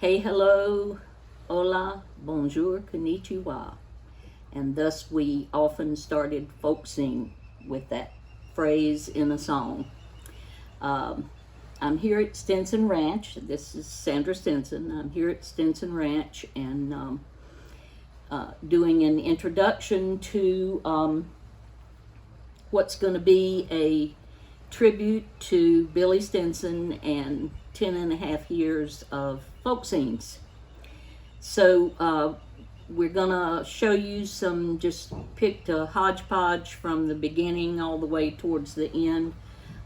hey, hello, hola, bonjour, konnichiwa. And thus we often started Folkseen with that phrase in a song. I'm here at Stinson Ranch. This is Sandra Stinson. I'm here at Stinson Ranch and doing an introduction to what's going to be a tribute to Billy Stinson and 10 and a half years of Folkseens. So we're gonna show you some, just picked a hodgepodge from the beginning all the way towards the end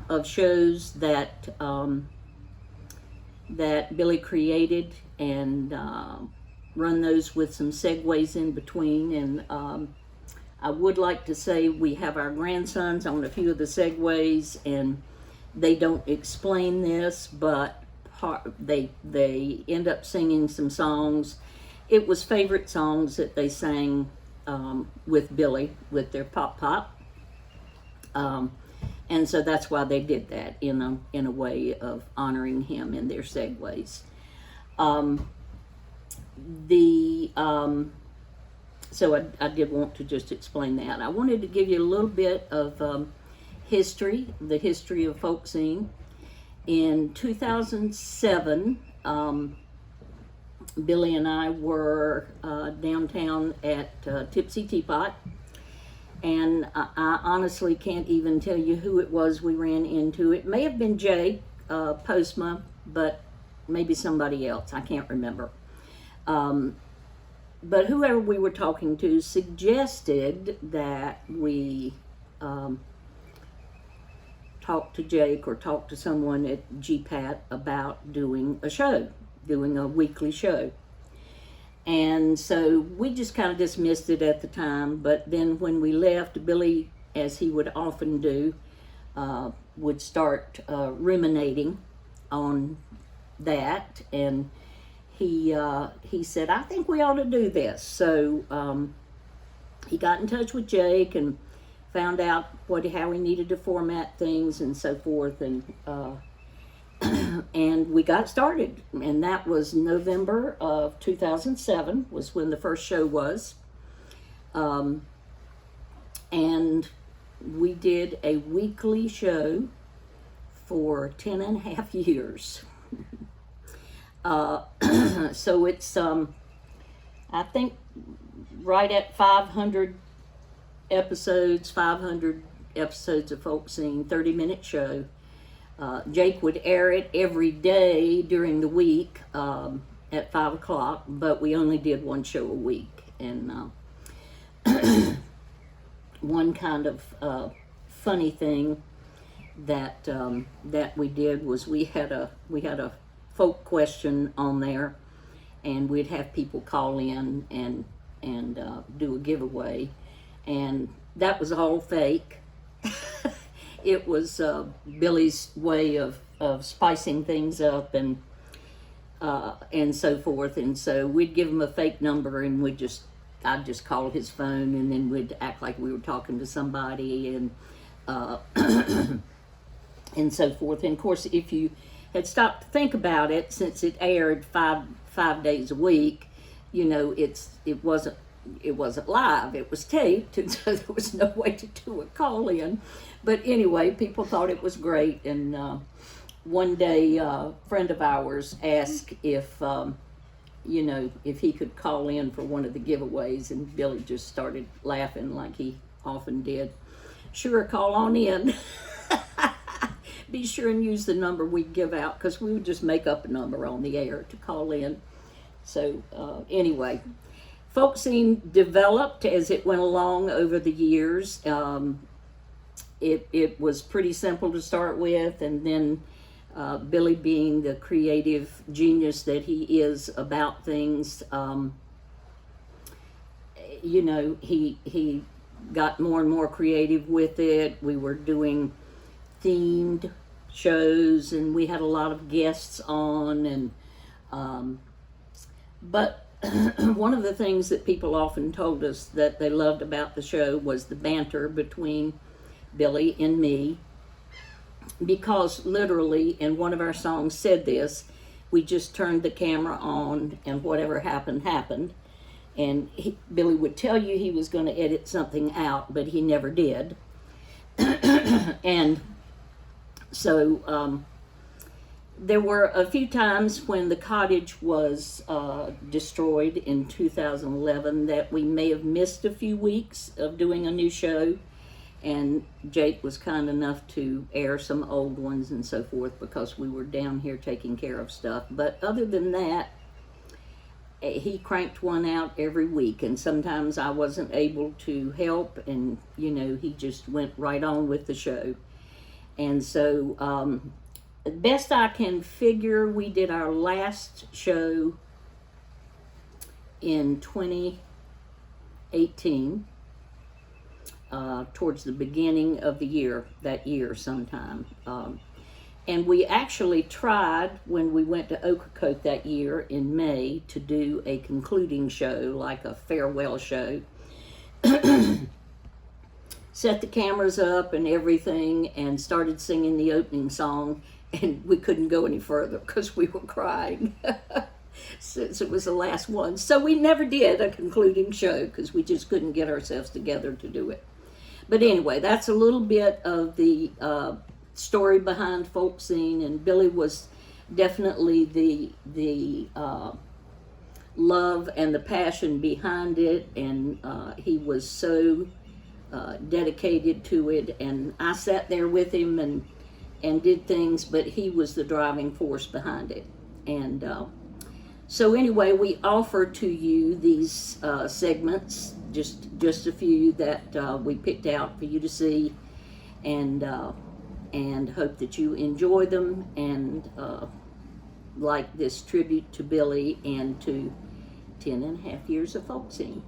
of shows that that Billy created, and run those with some segues in between. And I would like to say we have our grandsons on a few of the segues, and they don't explain this, but they end up singing some songs. It was favorite songs that they sang with Billy, with their pop. And so that's why they did that, in a way of honoring him in their segues. So I did want to just explain that. I wanted to give you a little bit of history, the history of Folkseen. In 2007, Billy and I were downtown at Tipsy Teapot, and I honestly can't even tell you who it was we ran into. It may have been Jay Postma, but maybe somebody else. I can't remember. But whoever we were talking to suggested that we talk to Jake or talk to someone at GPAT about doing a weekly show. And so we just kind of dismissed it at the time, but then when we left, Billy, as he would often do, would start ruminating on that, and he said, I think we ought to do this. So he got in touch with Jake and found out how he needed to format things and so forth, and and we got started. And that was November of 2007 was when the first show was. And we did a weekly show for 10 and a half years. So it's, I think, right at 500 episodes of Folkseen, 30-minute show. Jake would air it every day during the week at 5 o'clock, but we only did one show a week. And one kind of funny thing that we did was we had a folk question on there, and we'd have people call in and do a giveaway, and that was all fake. It was Billy's way of spicing things up and so forth. And so we'd give him a fake number, and I'd just call his phone, and then we'd act like we were talking to somebody, and and so forth. And of course, if you had stopped to think about it, since it aired five days a week, it wasn't live, it was taped, and so there was no way to do a call in. But anyway, people thought it was great. And one day a friend of ours asked if he could call in for one of the giveaways, and Billy just started laughing like he often did. Sure, call on in. Be sure and use the number we give out, because we would just make up a number on the air to call in. So anyway, Folkseen developed as it went along over the years. It was pretty simple to start with, and then Billy, being the creative genius that he is about things, he got more and more creative with it. We were doing themed shows, and we had a lot of guests on, and but one of the things that people often told us that they loved about the show was the banter between Billy and me, because literally, and one of our songs said this, we just turned the camera on, and whatever happened, happened. And Billy would tell you he was going to edit something out, but he never did. And so there were a few times when the cottage was destroyed in 2011 that we may have missed a few weeks of doing a new show. And Jake was kind enough to air some old ones and so forth because we were down here taking care of stuff. But other than that, he cranked one out every week, and sometimes I wasn't able to help, and he just went right on with the show. And so best I can figure, we did our last show in 2018. Towards the beginning of the year, that year sometime. And we actually tried, when we went to Ocracoke that year in May, to do a concluding show, like a farewell show. Set the cameras up and everything, and started singing the opening song, and we couldn't go any further because we were crying. Since it was the last one. So we never did a concluding show because we just couldn't get ourselves together to do it. But anyway, that's a little bit of the story behind Folkseen, and Billy was definitely the love and the passion behind it, and he was so dedicated to it, and I sat there with him and did things, but he was the driving force behind it. And so anyway, we offer to you these segments, just a few that we picked out for you to see, and hope that you enjoy them and like this tribute to Billy and to 10.5 years of Folkseen.